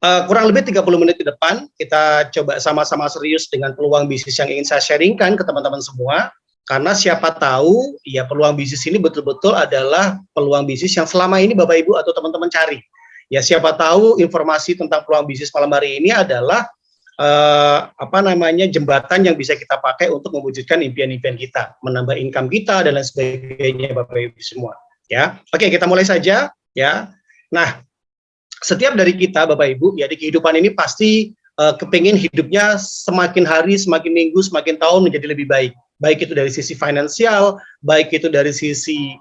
Kurang lebih 30 menit ke depan, kita coba sama-sama serius dengan peluang bisnis yang ingin saya sharingkan ke teman-teman semua. Karena siapa tahu, ya peluang bisnis ini betul-betul adalah peluang bisnis yang selama ini Bapak Ibu atau teman-teman cari. Ya siapa tahu informasi tentang peluang bisnis malam hari ini adalah jembatan yang bisa kita pakai untuk mewujudkan impian-impian kita, menambah income kita dan lain sebagainya Bapak Ibu semua. Ya, oke kita mulai saja. Ya, nah setiap dari kita Bapak Ibu ya di kehidupan ini pasti kepingin hidupnya semakin hari, semakin minggu, semakin tahun menjadi lebih baik. Baik itu dari sisi finansial, baik itu dari sisi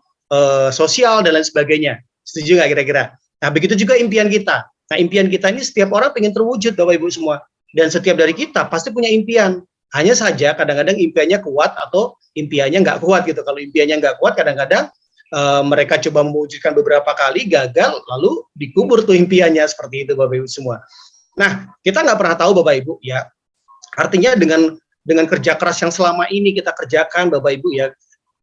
sosial dan lain sebagainya. Setuju nggak kira-kira? Nah begitu juga impian kita. Nah impian kita ini setiap orang pengen terwujud Bapak Ibu semua. Dan setiap dari kita pasti punya impian. Hanya saja kadang-kadang impiannya kuat atau impiannya nggak kuat gitu. Kalau impiannya nggak kuat kadang-kadang mereka coba mewujudkan beberapa kali, gagal, lalu dikubur tuh impiannya seperti itu Bapak Ibu semua. Nah, kita nggak pernah tahu Bapak Ibu ya. Artinya dengan kerja keras yang selama ini kita kerjakan Bapak Ibu ya,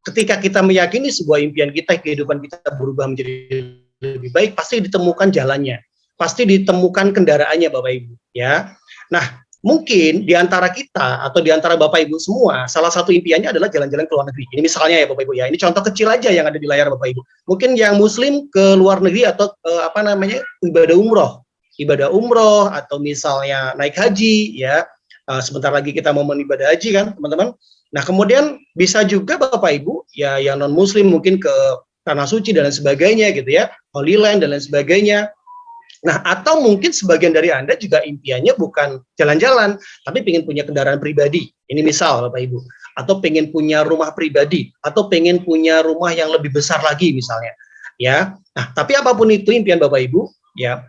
ketika kita meyakini sebuah impian kita, kehidupan kita berubah menjadi lebih baik, pasti ditemukan jalannya, pasti ditemukan kendaraannya Bapak Ibu ya. Nah, mungkin di antara kita atau di antara Bapak Ibu semua, salah satu impiannya adalah jalan-jalan ke luar negeri. Ini misalnya ya Bapak Ibu ya, ini contoh kecil aja yang ada di layar Bapak Ibu. Mungkin yang Muslim ke luar negeri atau ibadah umroh atau misalnya naik haji ya. Sebentar lagi kita mau beribadah haji kan teman-teman. Nah kemudian bisa juga Bapak Ibu ya yang non Muslim mungkin ke tanah suci dan lain sebagainya gitu ya, Holy Land dan lain sebagainya. Nah, atau mungkin sebagian dari Anda juga impiannya bukan jalan-jalan, tapi pengen punya kendaraan pribadi. Ini misal, Bapak Ibu. Atau pengen punya rumah pribadi, atau pengen punya rumah yang lebih besar lagi misalnya. Ya. Nah, tapi apapun itu impian Bapak Ibu, ya,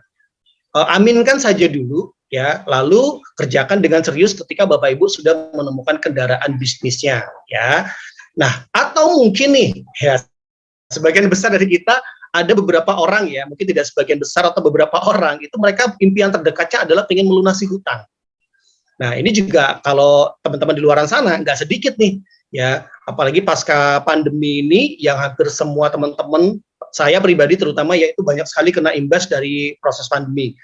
aminkan saja dulu, ya, lalu kerjakan dengan serius ketika Bapak Ibu sudah menemukan kendaraan bisnisnya, ya. Nah, atau mungkin nih, ya, sebagian besar dari kita ada beberapa orang ya, mungkin tidak sebagian besar atau beberapa orang, itu mereka impian terdekatnya adalah ingin melunasi hutang. Nah ini juga kalau teman-teman di luar sana, nggak sedikit nih, ya apalagi pasca pandemi ini, yang hampir semua teman-teman, saya pribadi terutama, yaitu banyak sekali kena imbas dari proses pandemi.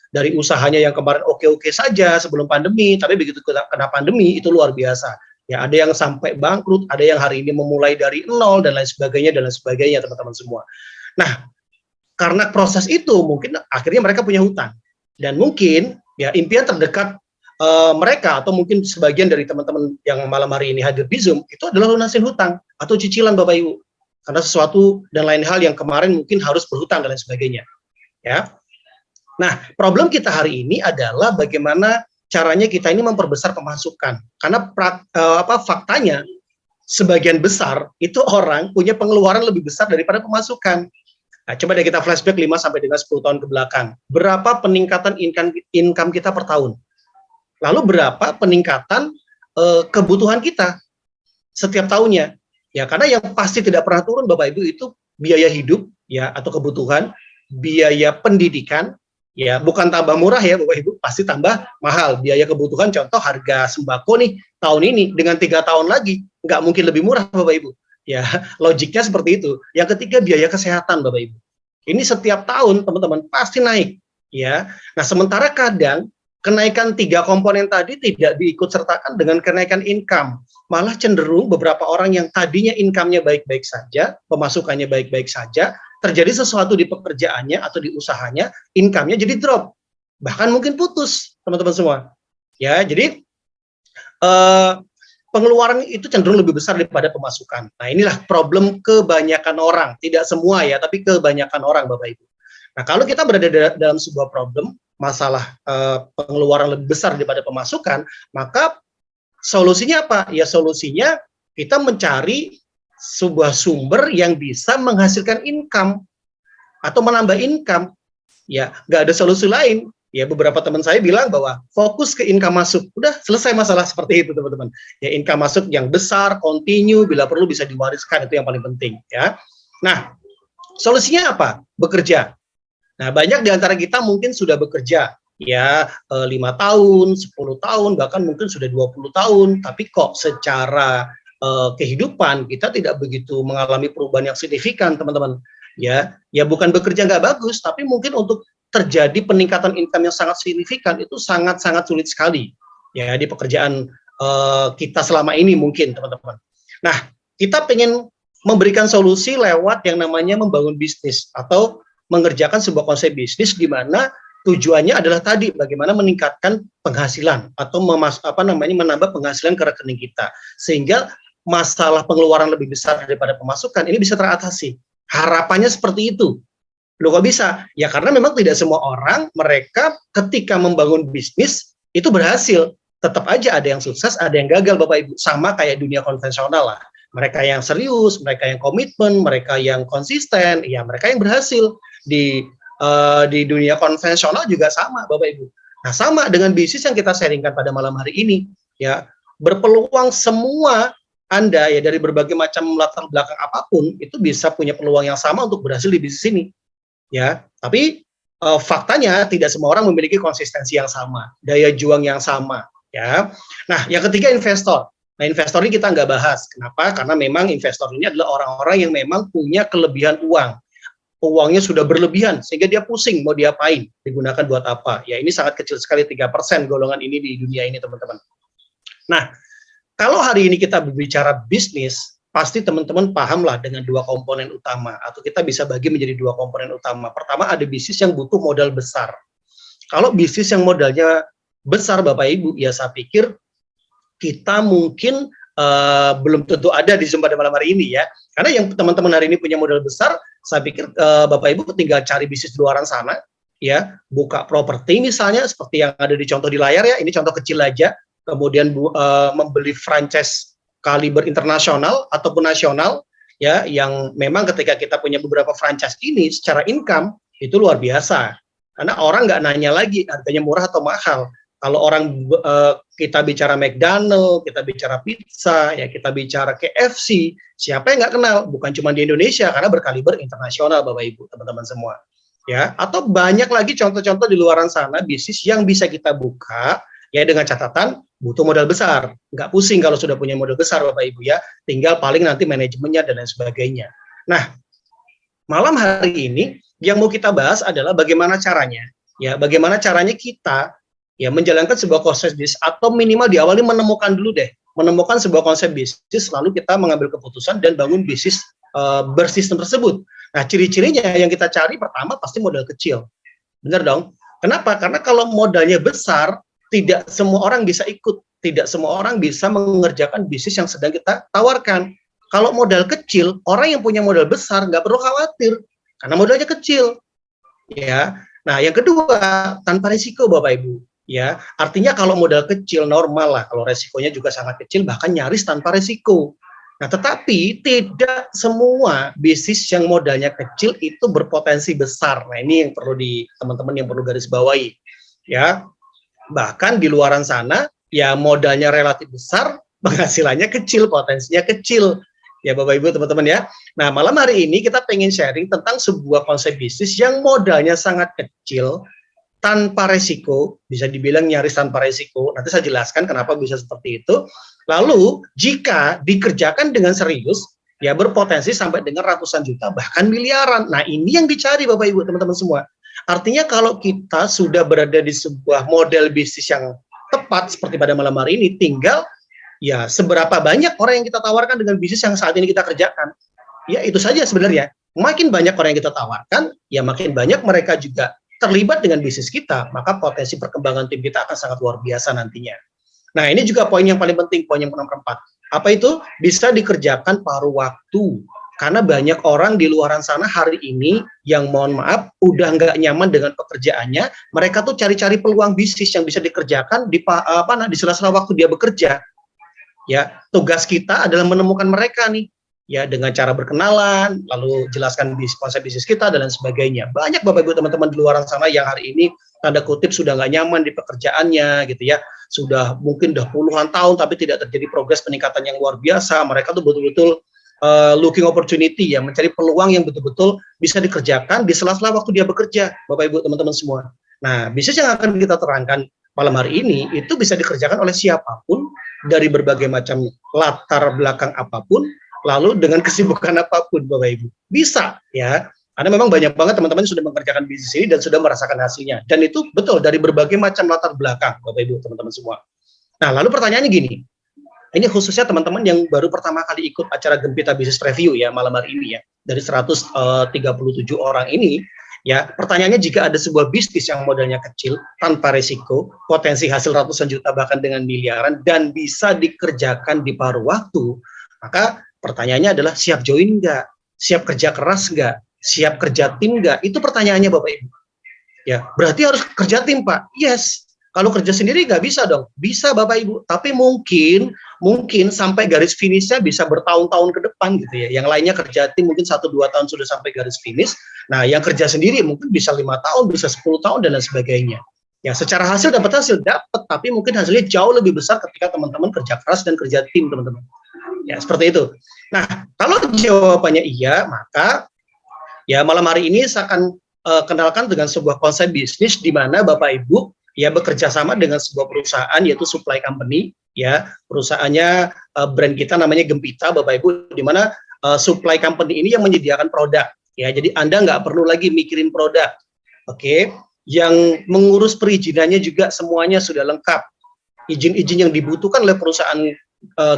Dari usahanya yang kemarin oke-oke saja sebelum pandemi, tapi begitu kena pandemi, itu luar biasa. Ya, ada yang sampai bangkrut, ada yang hari ini memulai dari nol dan lain sebagainya teman-teman semua. Nah, karena proses itu mungkin akhirnya mereka punya hutang dan mungkin ya impian terdekat mereka atau mungkin sebagian dari teman-teman yang malam hari ini hadir di Zoom itu adalah lunasin hutang atau cicilan Bapak Ibu karena sesuatu dan lain hal yang kemarin mungkin harus berhutang dan lain sebagainya. Ya. Nah, problem kita hari ini adalah bagaimana caranya kita ini memperbesar pemasukan. Karena faktanya sebagian besar itu orang punya pengeluaran lebih besar daripada pemasukan. Nah, coba deh kita flashback 5 sampai dengan 10 tahun ke belakang. Berapa peningkatan income kita per tahun? Lalu berapa peningkatan kebutuhan kita setiap tahunnya? Ya, karena yang pasti tidak pernah turun Bapak Ibu itu biaya hidup ya atau kebutuhan, biaya pendidikan. Ya, bukan tambah murah ya Bapak Ibu, pasti tambah mahal. Biaya kebutuhan, contoh harga sembako nih, tahun ini dengan 3 tahun lagi, nggak mungkin lebih murah Bapak Ibu. Ya, logiknya seperti itu. Yang ketiga, biaya kesehatan Bapak Ibu. Ini setiap tahun teman-teman pasti naik. Ya, nah sementara kadang kenaikan 3 komponen tadi tidak diikut sertakan dengan kenaikan income. Malah cenderung beberapa orang yang tadinya income-nya baik-baik saja, pemasukannya baik-baik saja, terjadi sesuatu di pekerjaannya atau di usahanya, income-nya jadi drop, bahkan mungkin putus, teman-teman semua. Ya, jadi pengeluaran itu cenderung lebih besar daripada pemasukan. Nah, inilah problem kebanyakan orang, tidak semua ya, tapi kebanyakan orang, Bapak Ibu. Nah, kalau kita berada dalam sebuah problem, masalah pengeluaran lebih besar daripada pemasukan, maka solusinya apa? Ya, solusinya kita mencari sebuah sumber yang bisa menghasilkan income atau menambah income. Ya, nggak ada solusi lain. Ya, beberapa teman saya bilang bahwa fokus ke income masuk. Udah selesai masalah seperti itu, teman-teman. Ya, income masuk yang besar, continue, bila perlu bisa diwariskan, itu yang paling penting. Ya. Nah, solusinya apa? Bekerja. Nah, banyak di antara kita mungkin sudah bekerja. Ya, 5 tahun, 10 tahun, bahkan mungkin sudah 20 tahun. Tapi kok secara kehidupan kita tidak begitu mengalami perubahan yang signifikan, teman-teman. Ya bukan bekerja nggak bagus, tapi mungkin untuk terjadi peningkatan income yang sangat signifikan itu sangat-sangat sulit sekali ya di pekerjaan kita selama ini mungkin teman-teman. Nah, kita pengen memberikan solusi lewat yang namanya membangun bisnis atau mengerjakan sebuah konsep bisnis di mana tujuannya adalah tadi bagaimana meningkatkan penghasilan atau menambah penghasilan ke rekening kita sehingga masalah pengeluaran lebih besar daripada pemasukan ini bisa teratasi. Harapannya seperti itu. Loh kok bisa? Ya karena memang tidak semua orang mereka ketika membangun bisnis itu berhasil. Tetap aja ada yang sukses, ada yang gagal Bapak Ibu. Sama kayak dunia konvensional lah. Mereka yang serius, mereka yang komitmen, mereka yang konsisten, ya mereka yang berhasil. Di dunia konvensional juga sama Bapak Ibu. Nah sama dengan bisnis yang kita sharingkan pada malam hari ini, ya berpeluang semua Anda ya dari berbagai macam latar belakang apapun itu bisa punya peluang yang sama untuk berhasil di bisnis ini. Ya, tapi faktanya tidak semua orang memiliki konsistensi yang sama, daya juang yang sama. Ya, nah yang ketiga investor. Nah investor ini kita nggak bahas. Kenapa? Karena memang investor ini adalah orang-orang yang memang punya kelebihan uang. Uangnya sudah berlebihan sehingga dia pusing mau diapain, digunakan buat apa. Ya ini sangat kecil sekali 3% golongan ini di dunia ini teman-teman. Nah, kalau hari ini kita berbicara bisnis, pasti teman-teman pahamlah dengan dua komponen utama atau kita bisa bagi menjadi dua komponen utama. Pertama ada bisnis yang butuh modal besar. Kalau bisnis yang modalnya besar Bapak Ibu, ya saya pikir kita mungkin belum tentu ada di Zoom pada malam hari ini ya. Karena yang teman-teman hari ini punya modal besar, saya pikir Bapak Ibu tinggal cari bisnis di luaran sana, ya, buka properti misalnya seperti yang ada di contoh di layar ya. Ini contoh kecil aja. Kemudian membeli franchise kaliber internasional ataupun nasional, ya, yang memang ketika kita punya beberapa franchise ini secara income itu luar biasa. Karena orang nggak nanya lagi harganya murah atau mahal. Kalau orang kita bicara McDonald, kita bicara pizza, ya kita bicara KFC, siapa yang nggak kenal? Bukan cuma di Indonesia, karena berkaliber internasional, Bapak Ibu, teman-teman semua. Ya, atau banyak lagi contoh-contoh di luaran sana bisnis yang bisa kita buka, ya dengan catatan butuh modal besar. Nggak pusing kalau sudah punya modal besar, Bapak Ibu ya. Tinggal paling nanti manajemennya dan lain sebagainya. Nah, malam hari ini yang mau kita bahas adalah bagaimana caranya, ya bagaimana caranya kita ya menjalankan sebuah konsep bisnis atau minimal diawali menemukan sebuah konsep bisnis lalu kita mengambil keputusan dan bangun bisnis bersistem tersebut. Nah ciri-cirinya yang kita cari pertama pasti modal kecil, benar dong? Kenapa? Karena kalau modalnya besar tidak semua orang bisa ikut, tidak semua orang bisa mengerjakan bisnis yang sedang kita tawarkan. Kalau modal kecil, orang yang punya modal besar nggak perlu khawatir karena modalnya kecil, ya. Nah yang kedua tanpa risiko Bapak Ibu. Ya, artinya kalau modal kecil normal lah, kalau resikonya juga sangat kecil, bahkan nyaris tanpa resiko. Nah, tetapi tidak semua bisnis yang modalnya kecil itu berpotensi besar. Nah, ini yang perlu teman-teman yang perlu garis bawahi. Ya, bahkan di luaran sana, ya modalnya relatif besar, penghasilannya kecil, potensinya kecil. Ya, Bapak Ibu, teman-teman ya. Nah, malam hari ini kita pengen sharing tentang sebuah konsep bisnis yang modalnya sangat kecil, tanpa resiko, bisa dibilang nyaris tanpa resiko. Nanti saya jelaskan kenapa bisa seperti itu. Lalu, jika dikerjakan dengan serius, ya berpotensi sampai dengan ratusan juta, bahkan miliaran. Nah, ini yang dicari Bapak Ibu, teman-teman semua. Artinya kalau kita sudah berada di sebuah model bisnis yang tepat, seperti pada malam hari ini, tinggal ya seberapa banyak orang yang kita tawarkan dengan bisnis yang saat ini kita kerjakan. Ya, itu saja sebenarnya. Makin banyak orang yang kita tawarkan, ya makin banyak mereka juga terlibat dengan bisnis kita, maka potensi perkembangan tim kita akan sangat luar biasa nantinya. Nah, ini juga poin yang paling penting, poin yang keempat. Apa itu? Bisa dikerjakan paruh waktu. Karena banyak orang di luaran sana hari ini yang mohon maaf udah nggak nyaman dengan pekerjaannya, mereka tuh cari-cari peluang bisnis yang bisa dikerjakan di sela-sela waktu dia bekerja. Ya, tugas kita adalah menemukan mereka nih. Ya, dengan cara berkenalan, lalu jelaskan konsep bisnis kita dan lain sebagainya. Banyak Bapak Ibu teman-teman di luar sana yang hari ini tanda kutip sudah nggak nyaman di pekerjaannya gitu ya, sudah mungkin udah puluhan tahun tapi tidak terjadi progres peningkatan yang luar biasa. Mereka tuh betul-betul looking opportunity ya, mencari peluang yang betul-betul bisa dikerjakan di sela-sela waktu dia bekerja, Bapak Ibu teman-teman semua. Nah, bisnis yang akan kita terangkan malam hari ini itu bisa dikerjakan oleh siapapun dari berbagai macam latar belakang apapun. Lalu dengan kesibukan apapun Bapak Ibu bisa ya. Karena memang banyak banget teman-teman sudah mengerjakan bisnis ini dan sudah merasakan hasilnya. Dan itu betul dari berbagai macam latar belakang, Bapak Ibu, teman-teman semua. Nah, lalu pertanyaannya gini, ini khususnya teman-teman yang baru pertama kali ikut acara Gempita Business Review ya malam hari ini ya, dari 137 orang ini, ya pertanyaannya jika ada sebuah bisnis yang modalnya kecil, tanpa resiko, potensi hasil ratusan juta bahkan dengan miliaran, dan bisa dikerjakan di paruh waktu, maka pertanyaannya adalah siap join nggak? Siap kerja keras nggak? Siap kerja tim nggak? Itu pertanyaannya Bapak Ibu. Ya, berarti harus kerja tim Pak. Yes. Kalau kerja sendiri nggak bisa dong. Bisa Bapak Ibu. Tapi mungkin sampai garis finishnya bisa bertahun-tahun ke depan gitu ya. Yang lainnya kerja tim mungkin 1-2 tahun sudah sampai garis finish. Nah, yang kerja sendiri mungkin bisa 5 tahun, bisa 10 tahun dan lain sebagainya. Ya, secara hasil dapat, tapi mungkin hasilnya jauh lebih besar ketika teman-teman kerja keras dan kerja tim, teman-teman. Ya, seperti itu. Nah, kalau jawabannya iya, maka ya malam hari ini saya akan kenalkan dengan sebuah konsep bisnis di mana Bapak Ibu ya bekerja sama dengan sebuah perusahaan yaitu supply company ya, perusahaannya brand kita namanya Gempita Bapak Ibu, di mana supply company ini yang menyediakan produk ya, jadi Anda nggak perlu lagi mikirin produk, oke? Yang mengurus perizinannya juga semuanya sudah lengkap, izin-izin yang dibutuhkan oleh perusahaan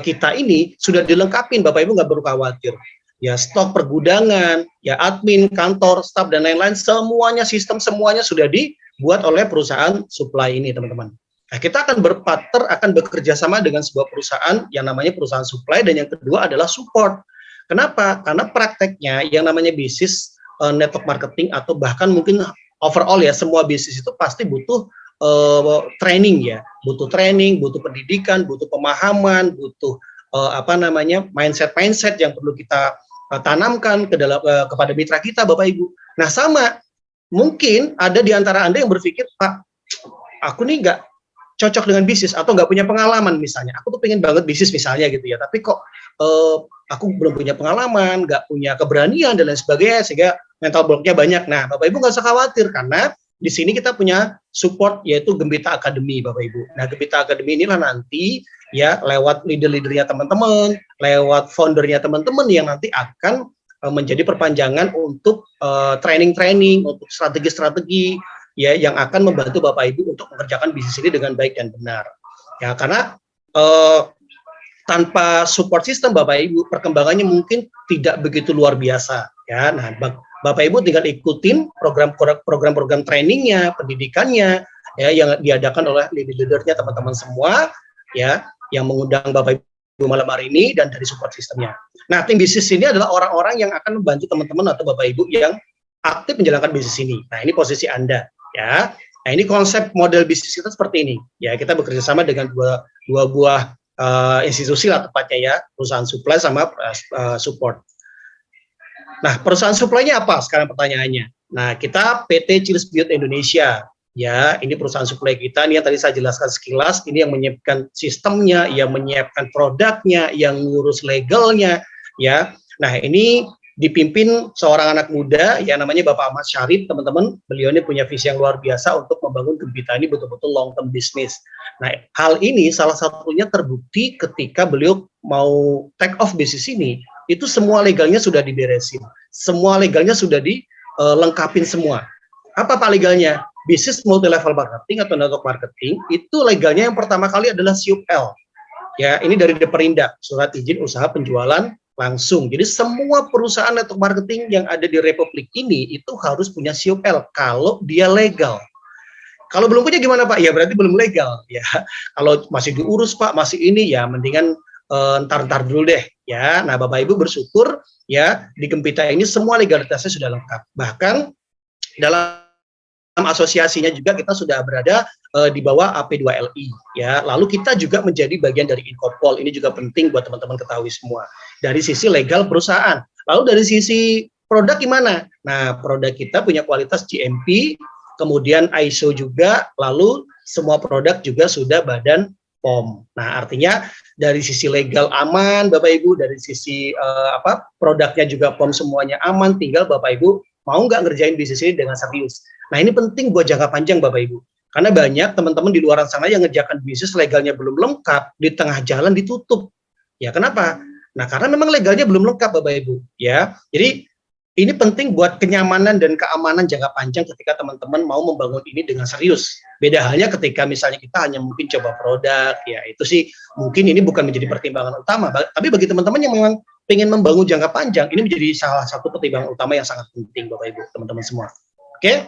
kita ini sudah dilengkapin, Bapak Ibu nggak perlu khawatir. Ya, stok pergudangan, ya admin, kantor, staf dan lain-lain, semuanya sistem semuanya sudah dibuat oleh perusahaan supply ini, teman-teman. Nah, kita akan berpartner, akan bekerja sama dengan sebuah perusahaan yang namanya perusahaan supply, dan yang kedua adalah support. Kenapa? Karena prakteknya yang namanya bisnis network marketing atau bahkan mungkin overall ya, semua bisnis itu pasti butuh training ya, butuh training, butuh pendidikan, butuh pemahaman, butuh mindset yang perlu kita tanamkan ke dalam kepada mitra kita, Bapak Ibu. Nah, sama mungkin ada di antara Anda yang berpikir, Pak, aku nih nggak cocok dengan bisnis atau nggak punya pengalaman misalnya. Aku tuh pengen banget bisnis misalnya gitu ya, tapi kok aku belum punya pengalaman, nggak punya keberanian dan lain sebagainya, sehingga mental blocknya banyak. Nah, Bapak Ibu nggak usah khawatir karena di sini kita punya support yaitu Gempita Academy, Bapak Ibu. Nah, Gempita Academy inilah nanti ya lewat leader-leadernya teman-teman, lewat foundernya teman-teman yang nanti akan menjadi perpanjangan untuk training-training, untuk strategi-strategi ya yang akan membantu Bapak Ibu untuk mengerjakan bisnis ini dengan baik dan benar. Ya, karena tanpa support system Bapak Ibu perkembangannya mungkin tidak begitu luar biasa ya. Nah, Bapak Ibu tinggal ikutin program-program trainingnya, pendidikannya ya yang diadakan oleh leader-leadernya teman-teman semua ya, yang mengundang Bapak Ibu malam hari ini dan dari support sistemnya. Nah, tim bisnis ini adalah orang-orang yang akan membantu teman-teman atau Bapak Ibu yang aktif menjalankan bisnis ini. Nah, ini posisi Anda ya. Nah, ini konsep model bisnis kita seperti ini. Ya, kita bekerja sama dengan dua buah institusi lah tepatnya ya, perusahaan supply sama support. Nah, perusahaan supply-nya apa sekarang pertanyaannya? Nah, kita PT Chili's Beauty Indonesia. Ya, ini perusahaan supply kita, ini yang tadi saya jelaskan sekilas, ini yang menyiapkan sistemnya, yang menyiapkan produknya, yang ngurus legalnya, ya. Nah, ini dipimpin seorang anak muda, yang namanya Bapak Ahmad Syarif, teman-teman. Beliau ini punya visi yang luar biasa untuk membangun Gempita ini betul-betul long term business. Nah, hal ini salah satunya terbukti ketika beliau mau take off bisnis ini, itu semua legalnya sudah diberesin, semua legalnya sudah dilengkapin semua. Apa Pak legalnya? Bisnis multi level marketing atau network marketing itu legalnya yang pertama kali adalah SIUP-L. Ya, ini dari Deperindak, surat izin usaha penjualan langsung. Jadi semua perusahaan network marketing yang ada di Republik ini itu harus punya SIUP-L kalau dia legal. Kalau belum punya gimana Pak? Ya berarti belum legal. Ya, kalau masih diurus Pak, masih ini ya mendingan ntar dulu deh ya. Nah, Bapak Ibu bersyukur ya di Gempita ini semua legalitasnya sudah lengkap. Bahkan dalam asosiasinya juga kita sudah berada di bawah AP2LI ya. Lalu kita juga menjadi bagian dari Inkopol. Ini juga penting buat teman-teman ketahui semua. Dari sisi legal perusahaan. Lalu dari sisi produk gimana? Nah, produk kita punya kualitas GMP, kemudian ISO juga, lalu semua produk juga sudah Badan POM. Nah, artinya dari sisi legal aman, Bapak Ibu, dari sisi produknya juga POM semuanya aman, tinggal Bapak Ibu mau nggak ngerjain bisnis ini dengan serius. Nah, ini penting buat jangka panjang, Bapak Ibu. Karena banyak teman-teman di luar sana yang ngerjakan bisnis legalnya belum lengkap, di tengah jalan ditutup. Ya, kenapa? Nah, karena memang legalnya belum lengkap, Bapak Ibu. Ya, jadi ini penting buat kenyamanan dan keamanan jangka panjang ketika teman-teman mau membangun ini dengan serius. Beda halnya ketika misalnya kita hanya mungkin coba produk, ya itu sih mungkin ini bukan menjadi pertimbangan utama. Tapi bagi teman-teman yang memang ingin membangun jangka panjang, ini menjadi salah satu pertimbangan utama yang sangat penting, Bapak Ibu, teman-teman semua. Oke?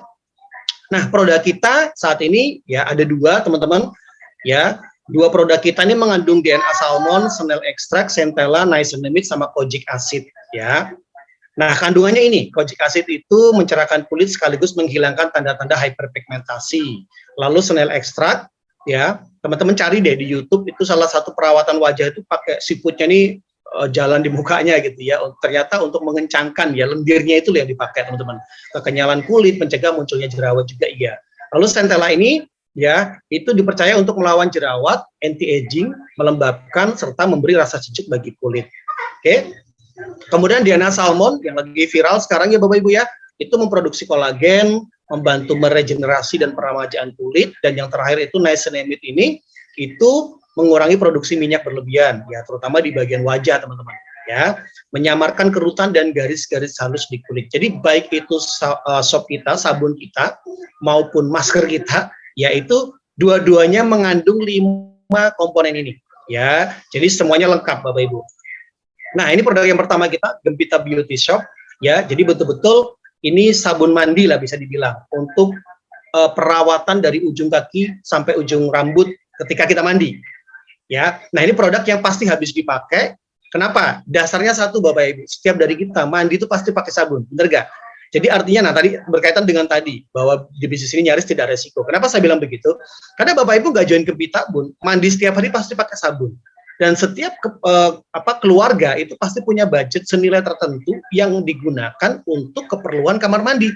Nah, produk kita saat ini ya ada dua, teman-teman. Ya, dua produk kita ini mengandung DNA salmon, snail extract, centella, niacinamide, sama kojic acid. Ya. Nah, kandungannya ini, kojic acid itu mencerahkan kulit sekaligus menghilangkan tanda-tanda hyperpigmentasi. Lalu snail extract, ya, teman-teman cari deh di YouTube, itu salah satu perawatan wajah itu pakai siputnya nih jalan di mukanya gitu ya. Ternyata untuk mengencangkan ya lendirnya itu yang dipakai teman-teman. Kekenyalan kulit, mencegah munculnya jerawat juga iya. Lalu centella ini ya itu dipercaya untuk melawan jerawat, anti-aging, melembabkan serta memberi rasa sejuk bagi kulit. Oke. Kemudian DNA salmon yang lagi viral sekarang ya Bapak Ibu ya, itu memproduksi kolagen, membantu meregenerasi dan peramajaan kulit, dan yang terakhir itu niacinamide ini itu mengurangi produksi minyak berlebihan ya, terutama di bagian wajah teman-teman ya, menyamarkan kerutan dan garis-garis halus di kulit. Jadi baik itu sop kita, sabun kita maupun masker kita, yaitu dua-duanya mengandung 5 komponen ini ya. Jadi semuanya lengkap Bapak Ibu. Nah, ini produk yang pertama kita, Gempita Beauty Shop, ya. Jadi betul-betul ini sabun mandi lah bisa dibilang untuk perawatan dari ujung kaki sampai ujung rambut ketika kita mandi, ya. Nah, ini produk yang pasti habis dipakai. Kenapa? Dasarnya satu, Bapak Ibu. Setiap dari kita mandi itu pasti pakai sabun, bener gak? Jadi artinya, nah tadi berkaitan dengan tadi bahwa di bisnis ini nyaris tidak resiko. Kenapa saya bilang begitu? Karena Bapak Ibu nggak join Gempita Bun, mandi setiap hari pasti pakai sabun. Dan setiap keluarga itu pasti punya budget senilai tertentu yang digunakan untuk keperluan kamar mandi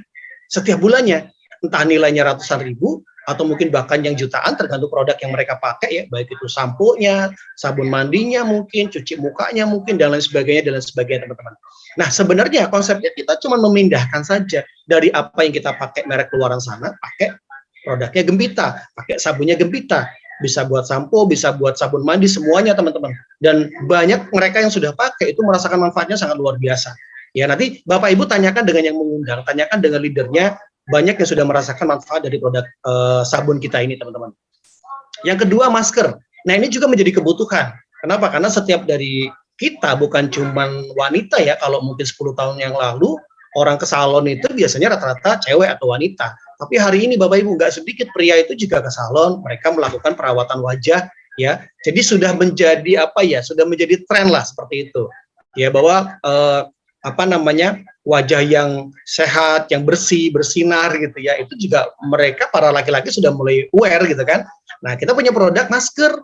setiap bulannya, entah nilainya ratusan ribu atau mungkin bahkan yang jutaan tergantung produk yang mereka pakai ya, baik itu sampo-nya, sabun mandinya mungkin, cuci mukanya mungkin, dan lain sebagainya teman-teman. Nah sebenarnya konsepnya kita cuma memindahkan saja dari apa yang kita pakai merek luaran sana, pakai produknya Gempita, pakai sabunnya Gempita. Bisa buat sampo, bisa buat sabun mandi, semuanya teman-teman. Dan banyak mereka yang sudah pakai itu merasakan manfaatnya sangat luar biasa. Ya nanti Bapak Ibu tanyakan dengan yang mengundang, tanyakan dengan leadernya, banyak yang sudah merasakan manfaat dari produk sabun kita ini teman-teman. Yang kedua masker. Nah ini juga menjadi kebutuhan. Kenapa? Karena setiap dari kita bukan cuma wanita ya, kalau mungkin 10 tahun yang lalu orang ke salon itu biasanya rata-rata cewek atau wanita. Tapi hari ini Bapak Ibu nggak sedikit pria itu juga ke salon, mereka melakukan perawatan wajah ya. Jadi sudah menjadi sudah menjadi tren lah seperti itu. Ya bahwa wajah yang sehat, yang bersih, bersinar gitu ya. Itu juga mereka para laki-laki sudah mulai aware gitu kan. Nah, kita punya produk masker.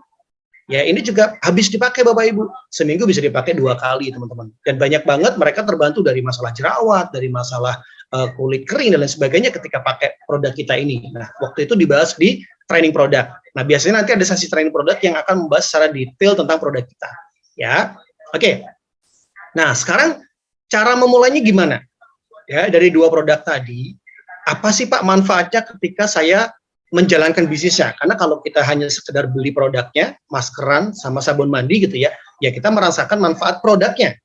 Ya, ini juga habis dipakai Bapak Ibu. Seminggu bisa dipakai 2 kali, teman-teman. Dan banyak banget mereka terbantu dari masalah jerawat, dari masalah kulit kering dan lain sebagainya ketika pakai produk kita ini. Nah, waktu itu dibahas di training produk. Nah, biasanya nanti ada sesi training produk yang akan membahas secara detail tentang produk kita. Ya. Oke. Nah, sekarang cara memulainya gimana? Ya, dari 2 produk tadi, apa sih Pak manfaatnya ketika saya menjalankan bisnisnya? Karena kalau kita hanya sekedar beli produknya, maskeran sama sabun mandi gitu ya, ya kita merasakan manfaat produknya.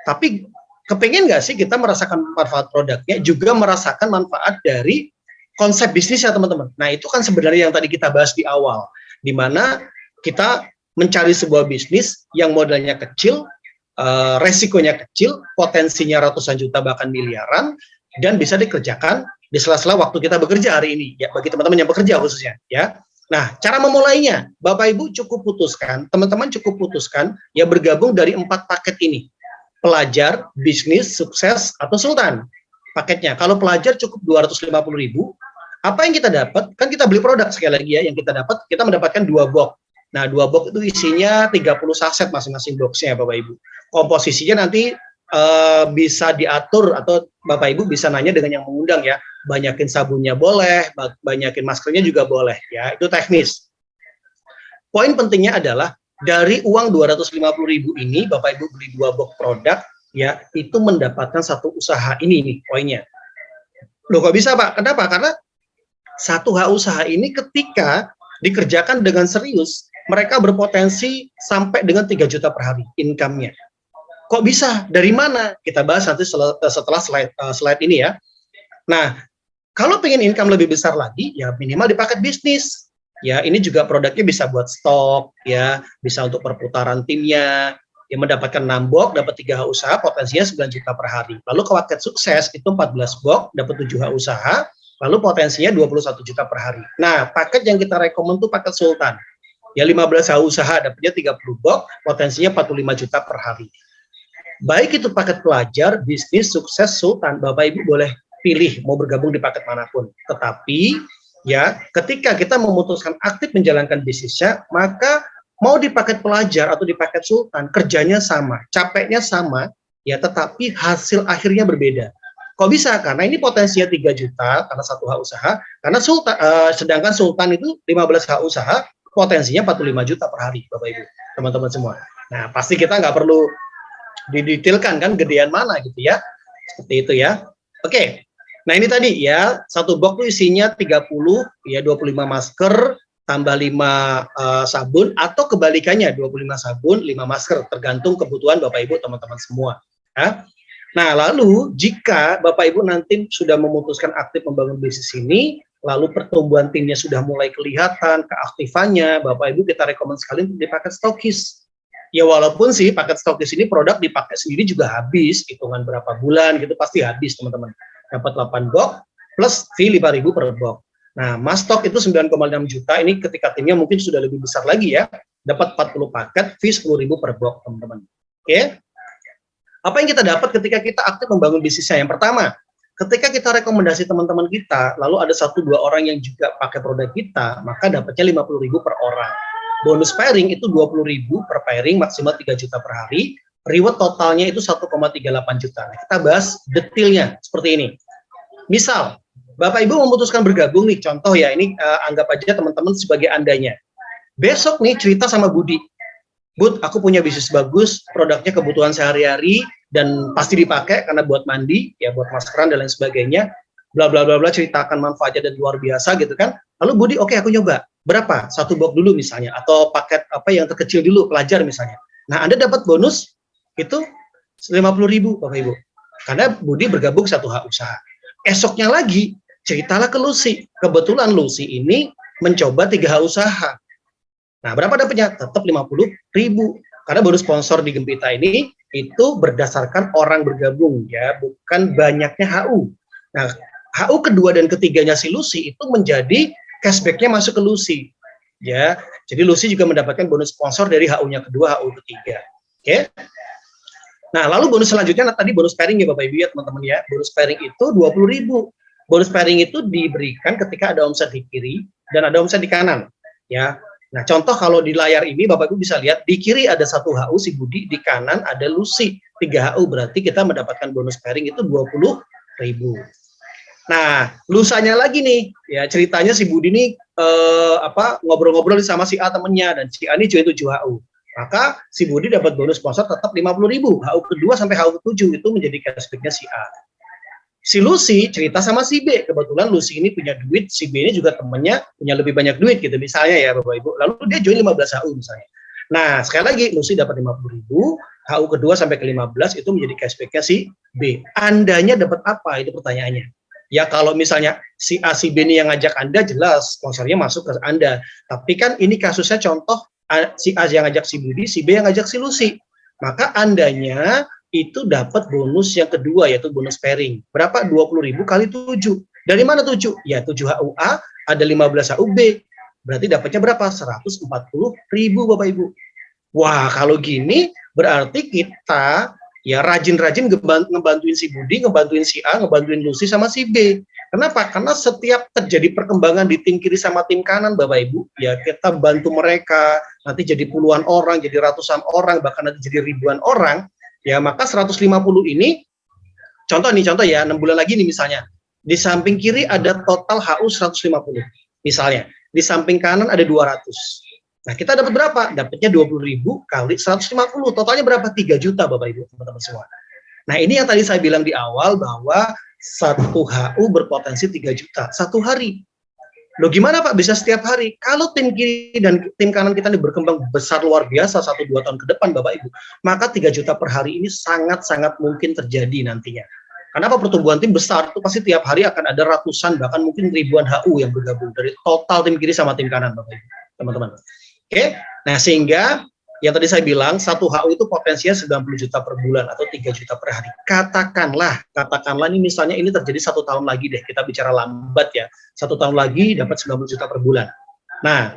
Tapi kepengen nggak sih kita merasakan manfaat produknya, juga merasakan manfaat dari konsep bisnisnya teman-teman. Nah itu kan sebenarnya yang tadi kita bahas di awal, di mana kita mencari sebuah bisnis yang modalnya kecil, resikonya kecil, potensinya ratusan juta bahkan miliaran, dan bisa dikerjakan di sela-sela waktu kita bekerja hari ini ya, bagi teman-teman yang bekerja khususnya ya. Nah cara memulainya Bapak Ibu cukup putuskan, teman-teman cukup putuskan ya, bergabung dari 4 paket ini: pelajar, bisnis, sukses, atau sultan paketnya. Kalau pelajar cukup 250.000. Apa yang kita dapat? Kan kita beli produk sekali lagi ya, yang kita dapat, kita mendapatkan 2 box. Nah 2 box itu isinya 30 saset masing-masing boxnya Bapak Ibu. Komposisinya nanti bisa diatur atau Bapak Ibu bisa nanya dengan yang mengundang ya, banyakin sabunnya boleh, banyakin maskernya juga boleh ya, itu teknis. Poin pentingnya adalah dari uang 250.000 ini Bapak Ibu beli 2 box produk ya, itu mendapatkan satu usaha ini nih poinnya. Loh kok bisa Pak? Kenapa? Karena satu usaha ini ketika dikerjakan dengan serius, mereka berpotensi sampai dengan 3 juta per hari income-nya. Kok bisa? Dari mana? Kita bahas nanti setelah slide ini ya. Nah, kalau pengen income lebih besar lagi, ya minimal di paket bisnis. Ya, ini juga produknya bisa buat stok, ya, bisa untuk perputaran timnya, yang mendapatkan 6 box, dapat 3 H usaha, potensinya 9 juta per hari. Lalu ke paket sukses, itu 14 box, dapat 7 H usaha, lalu potensinya 21 juta per hari. Nah, paket yang kita rekomend tuh paket Sultan. Ya, 15 H usaha, dapatnya 30 box, potensinya 45 juta per hari. Baik itu paket pelajar, bisnis, sukses, Sultan, Bapak Ibu boleh pilih mau bergabung di paket manapun. Tetapi ya, ketika kita memutuskan aktif menjalankan bisnisnya, maka mau di paket pelajar atau di paket Sultan, kerjanya sama, capeknya sama, ya, tetapi hasil akhirnya berbeda. Kok bisa? Karena ini potensinya 3 juta karena 1 H usaha, karena sedangkan Sultan itu 15 H usaha, potensinya 45 juta per hari, Bapak Ibu, teman-teman semua. Nah, pasti kita nggak perlu didetailkan kan gedean mana gitu ya. Seperti itu ya. Oke. Nah, ini tadi ya, satu box itu isinya 30 ya, 25 masker tambah 5 sabun, atau kebalikannya 25 sabun, 5 masker, tergantung kebutuhan Bapak Ibu teman-teman semua ya. Nah, lalu jika Bapak Ibu nanti sudah memutuskan aktif membangun bisnis ini, lalu pertumbuhan timnya sudah mulai kelihatan, keaktifannya, Bapak Ibu kita rekomend sekali untuk dipakai stokis. Ya, walaupun sih paket stokis ini produk dipakai sendiri juga habis, hitungan berapa bulan gitu pasti habis teman-teman. Dapat 8 box plus fee 5.000 per box. Nah, mas stok itu 9,6 juta, ini ketika timnya mungkin sudah lebih besar lagi ya, dapat 40 paket, fee 10.000 per box teman-teman. Oke. Apa yang kita dapat ketika kita aktif membangun bisnisnya? Yang pertama, ketika kita rekomendasi teman-teman kita, lalu ada 1-2 orang yang juga pakai produk kita, maka dapatnya 50.000 per orang. Bonus pairing itu 20.000 per pairing, maksimal 3 juta per hari. Reward totalnya itu 1,38 juta. Nah, kita bahas detailnya seperti ini. Misal, Bapak Ibu memutuskan bergabung nih, contoh ya, ini anggap aja teman-teman sebagai andanya. Besok nih cerita sama Budi. Bud, aku punya bisnis bagus, produknya kebutuhan sehari-hari, dan pasti dipakai karena buat mandi, ya buat maskeran dan lain sebagainya. Bla bla bla bla, ceritakan manfaatnya dan luar biasa gitu kan. Lalu Budi, oke, aku nyoba. Berapa? 1 box dulu misalnya, atau paket apa yang terkecil dulu, pelajar misalnya. Nah, Anda dapat bonus itu 50.000 Bapak Ibu. Karena Budi bergabung 1 H usaha. Esoknya lagi, ceritalah ke Lucy. Kebetulan Lucy ini mencoba 3 H usaha. Nah, berapa dapatnya? Tetap 50.000. Karena bonus sponsor di Gempita ini itu berdasarkan orang bergabung ya, bukan banyaknya HU. Nah, HU kedua dan ketiganya si Lucy itu menjadi cashback-nya masuk ke Lucy. Ya, jadi Lucy juga mendapatkan bonus sponsor dari HU-nya kedua, HU ketiga. Oke. Nah, lalu bonus selanjutnya tadi bonus pairing ya Bapak Ibu ya teman-teman ya. Bonus pairing itu 20.000. Bonus pairing itu diberikan ketika ada omset di kiri dan ada omset di kanan. Ya. Nah, contoh kalau di layar ini Bapak Ibu bisa lihat di kiri ada 1 HU si Budi, di kanan ada Lucy 3 HU, berarti kita mendapatkan bonus pairing itu 20.000. Nah, lusanya lagi nih, ya ceritanya si Budi nih ngobrol-ngobrol sama si A temennya, dan si A ini join 7 HU. Maka si Budi dapat bonus sponsor tetap 50.000. HU kedua sampai HU ke-7 itu menjadi cashback-nya si A. Si Lucy cerita sama si B, kebetulan Lucy ini punya duit, si B ini juga temennya punya lebih banyak duit gitu misalnya ya Bapak Ibu. Lalu dia join 15 HU misalnya. Nah, sekali lagi Lucy dapat 50.000, HU kedua sampai ke 15 itu menjadi cashback-nya si B. Andanya dapat apa? Itu pertanyaannya. Ya kalau misalnya si A, si B ini yang ngajak Anda, jelas sponsornya masuk ke Anda. Tapi kan ini kasusnya contoh si A yang ngajak si Budi, si B yang ngajak si Lucy. Maka Andanya itu dapat bonus yang kedua, yaitu bonus pairing. Berapa? 20.000 kali 7. Dari mana 7? Ya 7 HU A, ada 15 HU B. Berarti dapatnya berapa? 140.000 Bapak Ibu. Wah, kalau gini berarti kita ya rajin-rajin ngebantuin si Budi, ngebantuin si A, ngebantuin Lucy sama si B. Kenapa? Karena setiap terjadi perkembangan di tim kiri sama tim kanan, Bapak Ibu, ya kita bantu mereka, nanti jadi puluhan orang, jadi ratusan orang, bahkan nanti jadi ribuan orang, ya maka 150 ini, contoh ya, 6 bulan lagi nih misalnya, di samping kiri ada total HU 150, misalnya, di samping kanan ada 200. Nah, kita dapat berapa? Dapatnya 20.000 kali 150. Totalnya berapa? 3 juta Bapak Ibu, teman-teman semua. Nah, ini yang tadi saya bilang di awal bahwa 1 HU berpotensi 3 juta 1 hari. Loh gimana Pak bisa setiap hari? Kalau tim kiri dan tim kanan kita ini berkembang besar luar biasa 1-2 tahun ke depan Bapak Ibu, maka 3 juta per hari ini sangat-sangat mungkin terjadi nantinya. Karena apa, pertumbuhan tim besar itu pasti tiap hari akan ada ratusan bahkan mungkin ribuan HU yang bergabung dari total tim kiri sama tim kanan Bapak Ibu, teman-teman. Oke, nah sehingga yang tadi saya bilang, satu HU itu potensinya 90 juta per bulan atau 3 juta per hari. Katakanlah ini misalnya ini terjadi 1 tahun lagi deh, kita bicara lambat ya. 1 tahun lagi dapat 90 juta per bulan. Nah,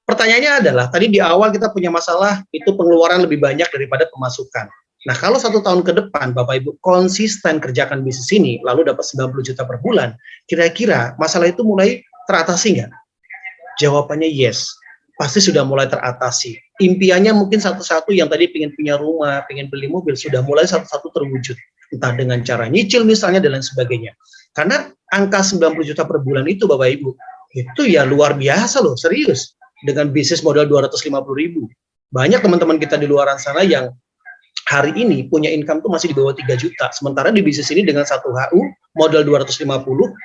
pertanyaannya adalah, tadi di awal kita punya masalah, itu pengeluaran lebih banyak daripada pemasukan. Nah, kalau 1 tahun ke depan, Bapak Ibu konsisten kerjakan bisnis ini, lalu dapat 90 juta per bulan, kira-kira masalah itu mulai teratasi nggak? Jawabannya yes. Pasti sudah mulai teratasi. Impiannya mungkin satu-satu yang tadi pengen punya rumah, pengen beli mobil, sudah mulai satu-satu terwujud. Entah dengan cara nyicil misalnya dan lain sebagainya. Karena angka 90 juta per bulan itu Bapak Ibu, itu ya luar biasa loh, serius. Dengan bisnis modal 250.000. Banyak teman-teman kita di luar sana yang hari ini punya income tuh masih di bawah 3 juta. Sementara di bisnis ini dengan 1 HU, modal 250,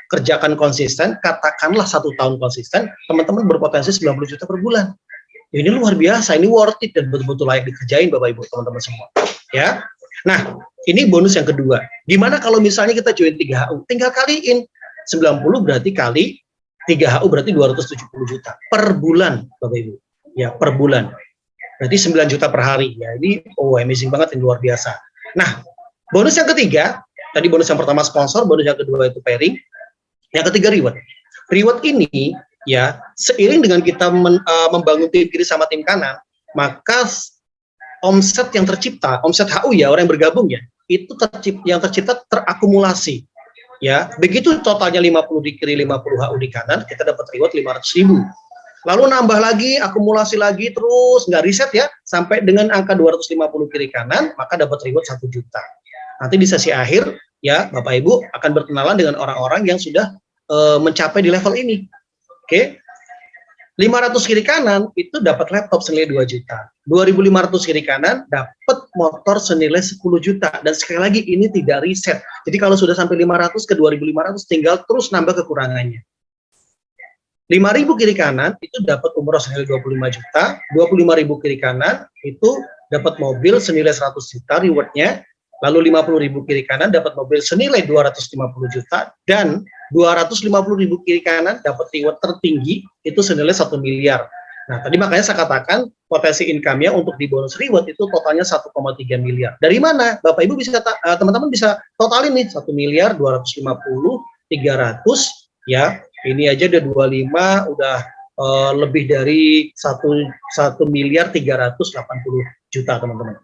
kerjakan konsisten, katakanlah 1 tahun konsisten, teman-teman berpotensi 90 juta per bulan. Ini luar biasa, ini worth it dan betul-betul layak dikerjain Bapak Ibu teman-teman semua. Ya. Nah, ini bonus yang kedua. Gimana kalau misalnya kita join 3 HU? Tinggal kaliin. 90 berarti kali 3 HU berarti 270 juta per bulan Bapak Ibu. Ya, per bulan. Berarti 9 juta per hari. Ya, ini amazing banget, ini luar biasa. Nah, bonus yang ketiga, tadi bonus yang pertama sponsor, bonus yang kedua itu pairing, yang ketiga reward. Reward ini ya seiring dengan kita membangun tim kiri sama tim kanan, maka omset yang tercipta, omset HU ya, orang yang bergabung ya, itu yang tercipta terakumulasi. Ya, begitu totalnya 50 di kiri, 50 HU di kanan, kita dapat reward 500.000. Lalu nambah lagi, akumulasi lagi, terus nggak riset ya, sampai dengan angka 250 kiri kanan, maka dapat reward 1 juta. Nanti di sesi akhir, ya Bapak Ibu akan berkenalan dengan orang-orang yang sudah mencapai di level ini. Oke, 500 kiri kanan itu dapat laptop senilai 2 juta. 2.500 kiri kanan dapat motor senilai 10 juta. Dan sekali lagi ini tidak riset. Jadi kalau sudah sampai 500 ke 2.500 tinggal terus nambah kekurangannya. 5.000 kiri kanan itu dapat umroh senilai 25 juta, 25.000 kiri kanan itu dapat mobil senilai 100 juta rewardnya, lalu 50.000 kiri kanan dapat mobil senilai 250 juta, dan 250.000 kiri kanan dapat reward tertinggi itu senilai 1 miliar. Nah, tadi makanya saya katakan potensi income-nya untuk di bonus reward itu totalnya 1,3 miliar. Dari mana? Bapak Ibu bisa, teman-teman bisa totalin nih, 1 miliar, 250, 300, ya. Ini aja udah 25, udah lebih dari 1 miliar 380 juta teman-teman.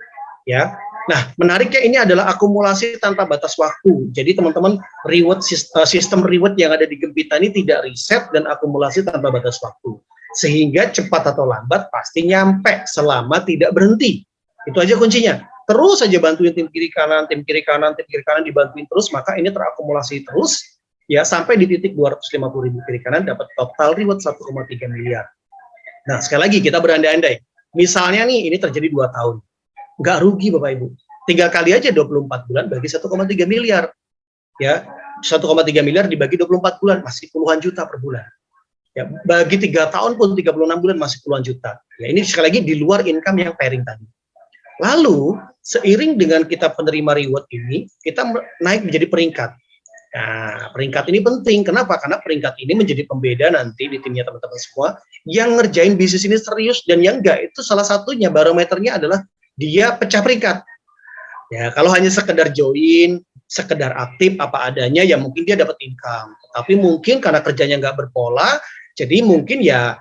Ya, nah menariknya ini adalah akumulasi tanpa batas waktu. Jadi teman-teman reward sistem reward yang ada di Gempita ini tidak riset dan akumulasi tanpa batas waktu. Sehingga cepat atau lambat pasti nyampe selama tidak berhenti. Itu aja kuncinya. Terus saja bantuin tim kiri kanan, tim kiri kanan, tim kiri kanan dibantuin terus, maka ini terakumulasi terus. Ya, sampai di titik 250.000 kiri kanan dapat total reward 1,3 miliar. Nah, sekali lagi kita berandai-andai. Misalnya nih, ini terjadi 2 tahun. Nggak rugi Bapak Ibu. 3 kali aja 24 bulan bagi 1,3 miliar. Ya, 1,3 miliar dibagi 24 bulan, masih puluhan juta per bulan. Ya, bagi 3 tahun pun 36 bulan masih puluhan juta. Ya, ini sekali lagi di luar income yang pairing tadi. Lalu, seiring dengan kita penerima reward ini, kita naik menjadi peringkat. Nah, peringkat ini penting. Kenapa? Karena peringkat ini menjadi pembeda nanti di timnya teman-teman semua yang ngerjain bisnis ini serius dan yang enggak. Itu salah satunya barometernya adalah dia pecah peringkat. Ya, kalau hanya sekedar join, sekedar aktif apa adanya, ya mungkin dia dapat income. Tapi mungkin karena kerjanya nggak berpola, jadi mungkin ya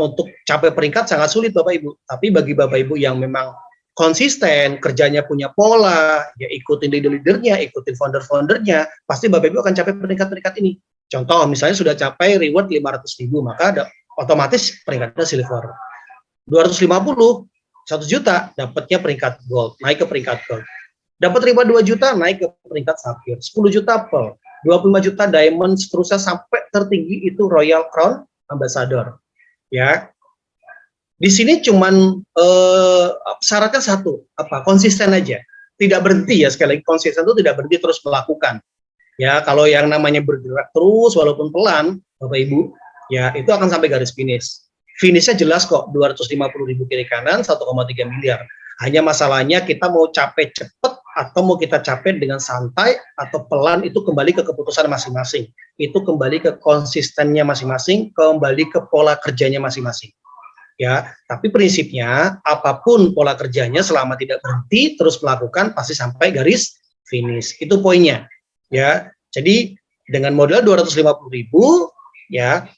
untuk capai peringkat sangat sulit Bapak Ibu. Tapi bagi Bapak Ibu yang memang konsisten, kerjanya punya pola, ya ikutin leader-leadernya, ikutin founder-foundernya, pasti Bapak Ibu akan capai peringkat-peringkat ini. Contoh, misalnya sudah capai reward 500.000, maka ada otomatis peringkatnya silver. 250, 1 juta, dapatnya peringkat gold, naik ke peringkat gold. Dapat reward 2 juta, naik ke peringkat sapphire. 10 juta pearl, 25 juta diamond, seterusnya sampai tertinggi itu Royal Crown Ambassador. Ya, di sini cuman syaratnya satu, konsisten aja, tidak berhenti ya, sekali lagi konsisten itu tidak berhenti terus melakukan. Ya, kalau yang namanya bergerak terus walaupun pelan, Bapak Ibu, ya itu akan sampai garis finish. Finishnya jelas kok, 250.000 kiri kanan, 1,3 miliar. Hanya masalahnya kita mau capek cepet atau mau kita capek dengan santai atau pelan, itu kembali ke keputusan masing-masing. Itu kembali ke konsistennya masing-masing, kembali ke pola kerjanya masing-masing. Ya, tapi prinsipnya apapun pola kerjanya selama tidak berhenti terus melakukan pasti sampai garis finish. Itu poinnya. Ya, jadi dengan modal 250.000 ya,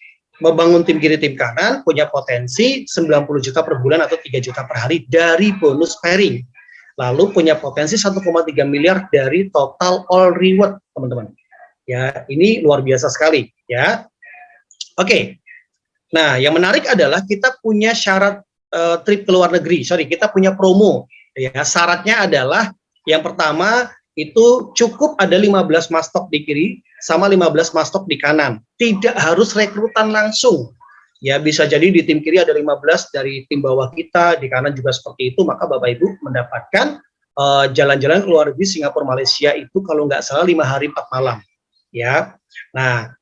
membangun tim kiri tim kanan punya potensi 90 juta per bulan atau 3 juta per hari dari bonus pairing. Lalu punya potensi 1,3 miliar dari total all reward, teman-teman. Ya, ini luar biasa sekali, ya. Oke. Nah, yang menarik adalah kita punya syarat trip ke luar negeri. Sorry, kita punya promo. Ya, syaratnya adalah yang pertama itu cukup ada 15 mastok di kiri sama 15 mastok di kanan. Tidak harus rekrutan langsung. Ya, bisa jadi di tim kiri ada 15 dari tim bawah kita, di kanan juga seperti itu, maka Bapak Ibu mendapatkan jalan-jalan ke luar negeri Singapura Malaysia itu kalau nggak salah 5 hari 4 malam. Ya. Nah,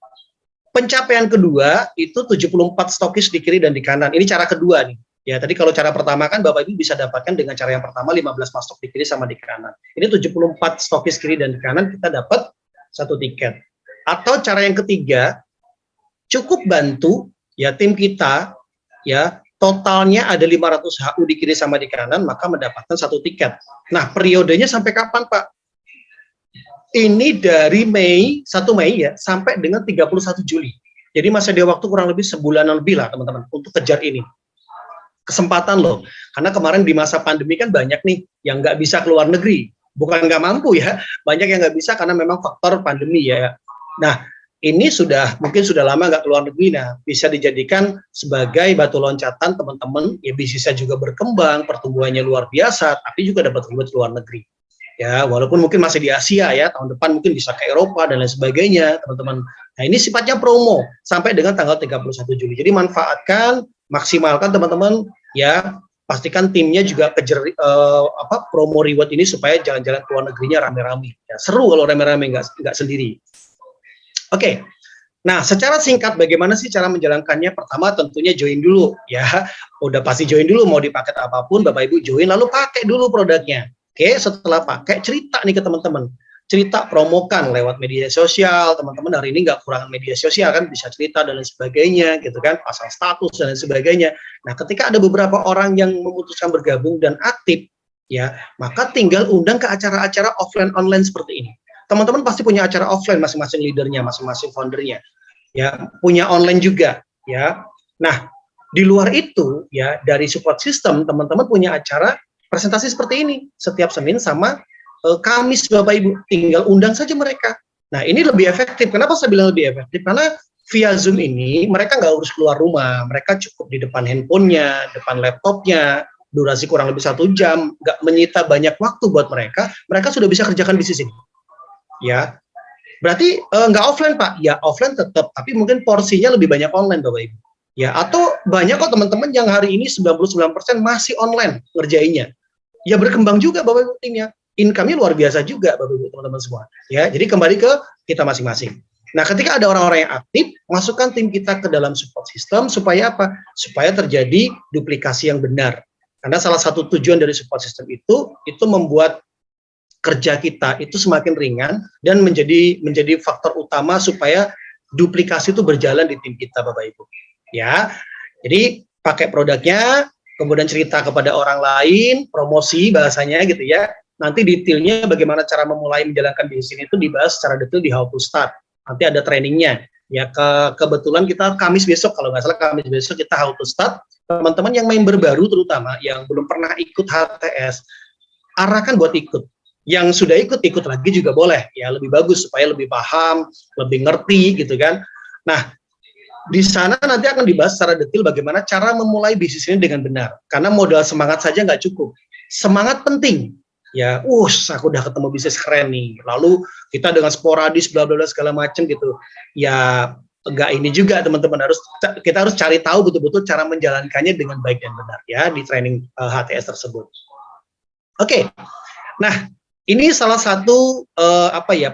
pencapaian kedua itu 74 stokis di kiri dan di kanan. Ini cara kedua nih. Ya, tadi kalau cara pertama kan Bapak Ibu bisa dapatkan dengan cara yang pertama 15 mastok di kiri sama di kanan. Ini 74 stokis kiri dan di kanan kita dapat satu tiket. Atau cara yang ketiga, cukup bantu ya tim kita ya totalnya ada 500 HU di kiri sama di kanan maka mendapatkan satu tiket. Nah, periodenya sampai kapan, Pak? Ini dari Mei 1 Mei ya sampai dengan 31 Juli. Jadi masih ada waktu kurang lebih sebulanan lebih lah teman-teman untuk kejar ini. Kesempatan loh. Karena kemarin di masa pandemi kan banyak nih yang nggak bisa keluar negeri. Bukan nggak mampu ya, banyak yang nggak bisa karena memang faktor pandemi ya. Nah, ini mungkin sudah lama nggak keluar negeri. Nah, bisa dijadikan sebagai batu loncatan teman-teman. Ya bisnisnya juga berkembang, pertumbuhannya luar biasa, tapi juga dapat reward luar negeri. Ya, walaupun mungkin masih di Asia ya, tahun depan mungkin bisa ke Eropa dan lain sebagainya, teman-teman. Nah, ini sifatnya promo sampai dengan tanggal 31 Juli. Jadi manfaatkan, maksimalkan teman-teman ya, pastikan timnya juga kejar promo reward ini supaya jalan-jalan ke luar negerinya rame-rame. Ya, seru kalau rame-rame nggak sendiri. Oke. Nah, secara singkat bagaimana sih cara menjalankannya? Pertama tentunya join dulu ya. Udah pasti join dulu mau di paket apapun Bapak Ibu join lalu pakai dulu produknya. Oke, setelah pakai cerita nih ke teman-teman. Cerita promokan lewat media sosial. Teman-teman hari ini nggak kurangan media sosial kan, bisa cerita dan lain sebagainya gitu kan, pasang status dan lain sebagainya. Nah, ketika ada beberapa orang yang memutuskan bergabung dan aktif ya, maka tinggal undang ke acara-acara offline online seperti ini. Teman-teman pasti punya acara offline masing-masing leadernya, masing-masing foundernya. Ya, punya online juga ya. Nah, di luar itu ya dari support system teman-teman punya acara presentasi seperti ini setiap Senin sama Kamis Bapak Ibu, tinggal undang saja mereka. Nah, ini lebih efektif. Kenapa saya bilang lebih efektif? Karena via Zoom ini mereka nggak harus keluar rumah, mereka cukup di depan handphonenya, depan laptopnya, durasi kurang lebih 1 jam, nggak menyita banyak waktu buat mereka, mereka sudah bisa kerjakan bisnis ini. Ya, berarti nggak offline Pak? Ya offline tetap, tapi mungkin porsinya lebih banyak online Bapak Ibu. Ya, atau banyak kok teman-teman yang hari ini 99% masih online ngerjainnya. Ya berkembang juga Bapak Ibu timnya. Income-nya luar biasa juga Bapak Ibu teman-teman semua. Ya, jadi kembali ke kita masing-masing. Nah, ketika ada orang-orang yang aktif, masukkan tim kita ke dalam support system supaya apa? Supaya terjadi duplikasi yang benar. Karena salah satu tujuan dari support system itu membuat kerja kita itu semakin ringan dan menjadi faktor utama supaya duplikasi itu berjalan di tim kita Bapak Ibu. Ya. Jadi pakai produknya, kemudian cerita kepada orang lain, promosi bahasanya gitu ya. Nanti detailnya bagaimana cara memulai menjalankan bisnis itu dibahas secara detail di How to Start. Nanti ada trainingnya. Ya, kebetulan kita Kamis besok, kalau nggak salah Kamis besok kita How to Start. Teman-teman yang member baru terutama, yang belum pernah ikut HTS, arahkan buat ikut. Yang sudah ikut lagi juga boleh. Ya, lebih bagus supaya lebih paham, lebih ngerti gitu kan. Nah, di sana nanti akan dibahas secara detail bagaimana cara memulai bisnis ini dengan benar. Karena modal semangat saja nggak cukup. Semangat penting. Ya, aku udah ketemu bisnis keren nih. Lalu kita dengan sporadis bla bla segala macam gitu. Ya, enggak ini juga teman-teman kita harus cari tahu betul-betul cara menjalankannya dengan baik dan benar ya di training HTS tersebut. Oke. Nah, ini salah satu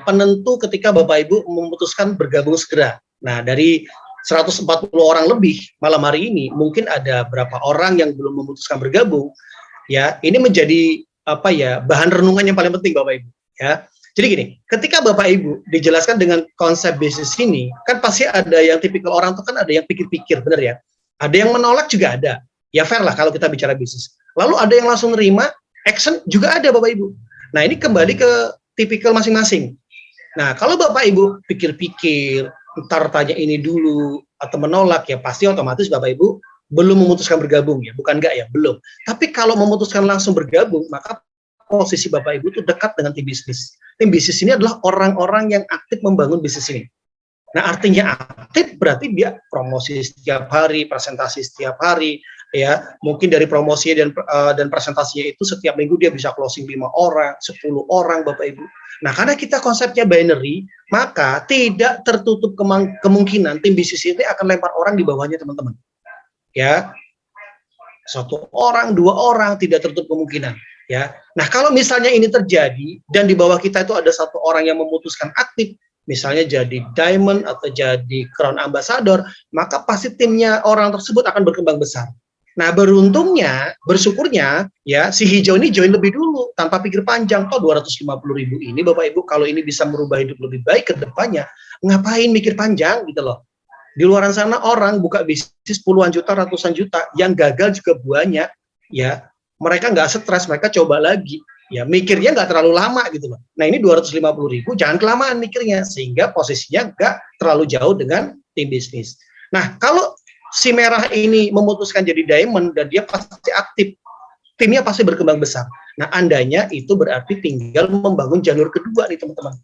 penentu ketika Bapak Ibu memutuskan bergabung segera. Nah, dari 140 orang lebih malam hari ini, mungkin ada berapa orang yang belum memutuskan bergabung. Ya, ini menjadi bahan renungan yang paling penting Bapak Ibu. Ya, jadi gini, ketika Bapak Ibu dijelaskan dengan konsep bisnis ini, kan pasti ada yang tipikal orang tuh kan ada yang pikir-pikir, benar ya? Ada yang menolak juga ada. Ya fair lah kalau kita bicara bisnis. Lalu ada yang langsung nerima, action juga ada Bapak Ibu. Nah, ini kembali ke tipikal masing-masing. Nah, kalau Bapak Ibu pikir-pikir, ntar tanya ini dulu, atau menolak, ya pasti otomatis Bapak Ibu belum memutuskan bergabung ya, bukan enggak ya, belum. Tapi kalau memutuskan langsung bergabung, maka posisi Bapak Ibu itu dekat dengan tim bisnis. Tim bisnis ini adalah orang-orang yang aktif membangun bisnis ini. Nah, artinya aktif berarti dia promosi setiap hari, presentasi setiap hari, ya. Mungkin dari promosi dan presentasinya itu setiap minggu dia bisa closing 5 orang, 10 orang Bapak Ibu. Nah, karena kita konsepnya binary, maka tidak tertutup kemungkinan tim bisnis ini akan lempar orang di bawahnya teman-teman. Ya. 1 orang, 2 orang tidak tertutup kemungkinan, ya. Nah, kalau misalnya ini terjadi dan di bawah kita itu ada 1 orang yang memutuskan aktif, misalnya jadi diamond atau jadi crown ambassador, maka pasti timnya orang tersebut akan berkembang besar. Nah, beruntungnya, bersyukurnya, ya, si hijau ini join lebih dulu, tanpa pikir panjang. Kok 250.000 ini, Bapak Ibu, kalau ini bisa merubah hidup lebih baik ke depannya, ngapain mikir panjang, gitu loh. Di luar sana orang buka bisnis puluhan juta, ratusan juta, yang gagal juga banyak, ya. Mereka nggak stres, mereka coba lagi. Ya, mikirnya nggak terlalu lama gitu loh. Nah, ini 250.000, jangan kelamaan mikirnya, sehingga posisinya nggak terlalu jauh dengan tim bisnis. Nah, kalau si merah ini memutuskan jadi diamond dan dia pasti aktif, timnya pasti berkembang besar. Nah, andanya itu berarti tinggal membangun jalur kedua nih teman-teman.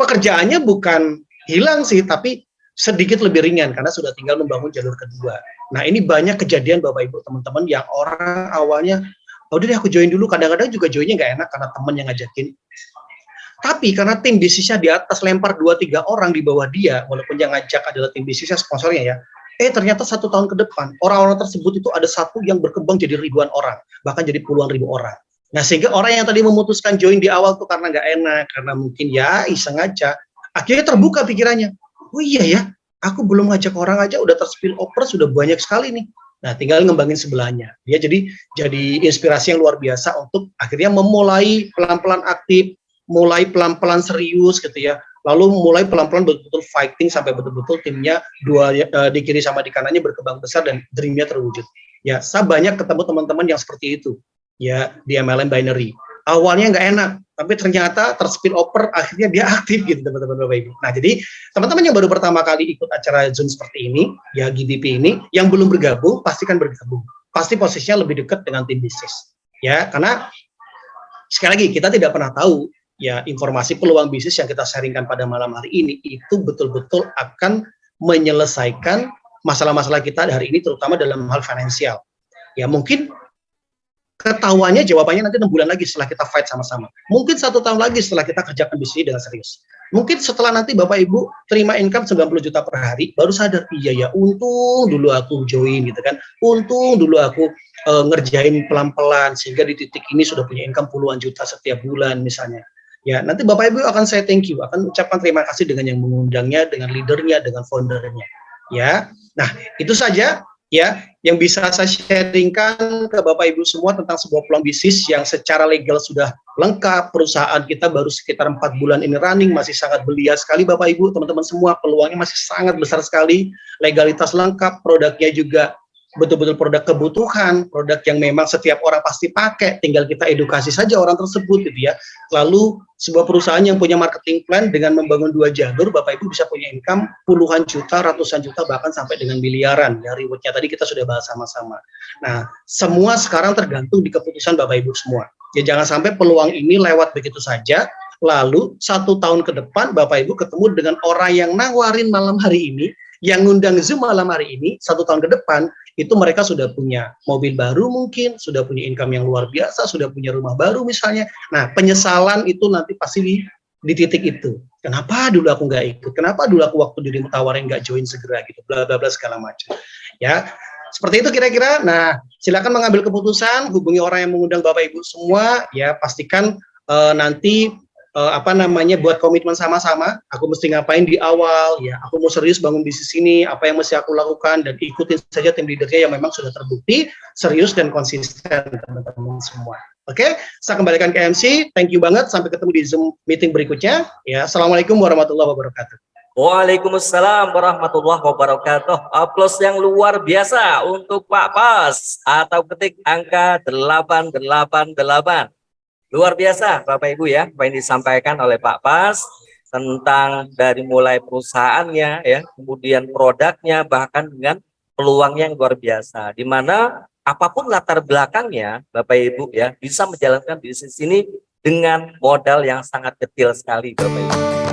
Pekerjaannya bukan hilang sih, tapi sedikit lebih ringan karena sudah tinggal membangun jalur kedua. Nah, ini banyak kejadian Bapak Ibu teman-teman yang orang awalnya udah deh aku join dulu, kadang-kadang juga joinnya nggak enak karena temen yang ngajakin. Tapi karena tim bisnisnya di atas lempar 2-3 orang di bawah dia, walaupun yang ngajak adalah tim bisnisnya, sponsornya ya, ternyata 1 tahun ke depan, orang-orang tersebut itu ada satu yang berkembang jadi ribuan orang, bahkan jadi puluhan ribu orang. Nah, sehingga orang yang tadi memutuskan join di awal tuh karena nggak enak, karena mungkin ya iseng aja, akhirnya terbuka pikirannya. Oh iya ya, aku belum ngajak orang aja udah terspill over, sudah banyak sekali nih. Nah, tinggal ngembangin sebelahnya. Dia jadi inspirasi yang luar biasa untuk akhirnya memulai pelan-pelan aktif, mulai pelan-pelan serius gitu ya. Lalu mulai pelan-pelan betul-betul fighting sampai betul-betul timnya di kiri sama di kanannya berkembang besar dan dreamnya terwujud. Ya, saya banyak ketemu teman-teman yang seperti itu ya di MLM binary. Awalnya nggak enak, tapi ternyata terspill over, akhirnya dia aktif gitu teman-teman Bapak Ibu. Nah, jadi teman-teman yang baru pertama kali ikut acara Zoom seperti ini, ya GBP ini, yang belum bergabung, pastikan bergabung. Pasti posisinya lebih dekat dengan tim bisnis. Ya, karena sekali lagi kita tidak pernah tahu ya informasi peluang bisnis yang kita sharingkan pada malam hari ini itu betul-betul akan menyelesaikan masalah-masalah kita hari ini, terutama dalam hal finansial. Ya, mungkin ketahuannya jawabannya nanti 6 bulan lagi setelah kita fight sama-sama. Mungkin 1 tahun lagi setelah kita kerjakan bisnis dengan serius. Mungkin setelah nanti Bapak Ibu terima income 90 juta per hari, baru sadar, iya ya, untung dulu aku join gitu kan. Untung dulu aku ngerjain pelan-pelan sehingga di titik ini sudah punya income puluhan juta setiap bulan misalnya. Ya, nanti Bapak Ibu akan saya thank you, akan ucapkan terima kasih dengan yang mengundangnya, dengan leadernya, dengan foundernya. Ya. Nah, itu saja ya yang bisa saya sharingkan ke Bapak Ibu semua tentang sebuah peluang bisnis yang secara legal sudah lengkap. Perusahaan kita baru sekitar 4 bulan ini running, masih sangat belia sekali Bapak Ibu, teman-teman semua, peluangnya masih sangat besar sekali, legalitas lengkap, produknya juga betul-betul produk kebutuhan, produk yang memang setiap orang pasti pakai, tinggal kita edukasi saja orang tersebut gitu ya. Lalu sebuah perusahaan yang punya marketing plan dengan membangun 2 jalur, Bapak Ibu bisa punya income puluhan juta, ratusan juta, bahkan sampai dengan miliaran. Ya, rewardnya tadi kita sudah bahas sama-sama. Nah, semua sekarang tergantung di keputusan Bapak Ibu semua. Ya, jangan sampai peluang ini lewat begitu saja, lalu 1 tahun ke depan Bapak Ibu ketemu dengan orang yang nawarin malam hari ini, yang ngundang Zoom malam hari ini, 1 tahun ke depan, itu mereka sudah punya mobil baru mungkin, sudah punya income yang luar biasa, sudah punya rumah baru misalnya. Nah, penyesalan itu nanti pasti di titik itu. Kenapa dulu aku nggak ikut? Kenapa dulu aku waktu dirimu tawarin nggak join segera gitu, bla bla bla segala macam. Ya, seperti itu kira-kira. Nah, silakan mengambil keputusan, hubungi orang yang mengundang Bapak Ibu semua, ya pastikan nanti apa namanya buat komitmen sama-sama, aku mesti ngapain di awal, ya aku mau serius bangun bisnis ini, apa yang mesti aku lakukan, dan ikutin saja tim leadernya yang memang sudah terbukti serius dan konsisten, teman-teman semua. Oke, saya kembalikan ke MC. Thank you banget. Sampai ketemu di Zoom meeting berikutnya. Ya, assalamualaikum warahmatullahi wabarakatuh. Waalaikumsalam warahmatullahi wabarakatuh. Aplaus yang luar biasa untuk Pak Pas, atau ketik angka 888. Luar biasa Bapak Ibu ya, apa yang disampaikan oleh Pak Pas tentang dari mulai perusahaannya ya, kemudian produknya, bahkan dengan peluangnya yang luar biasa, di mana apapun latar belakangnya Bapak Ibu ya, bisa menjalankan bisnis ini dengan modal yang sangat kecil sekali Bapak Ibu.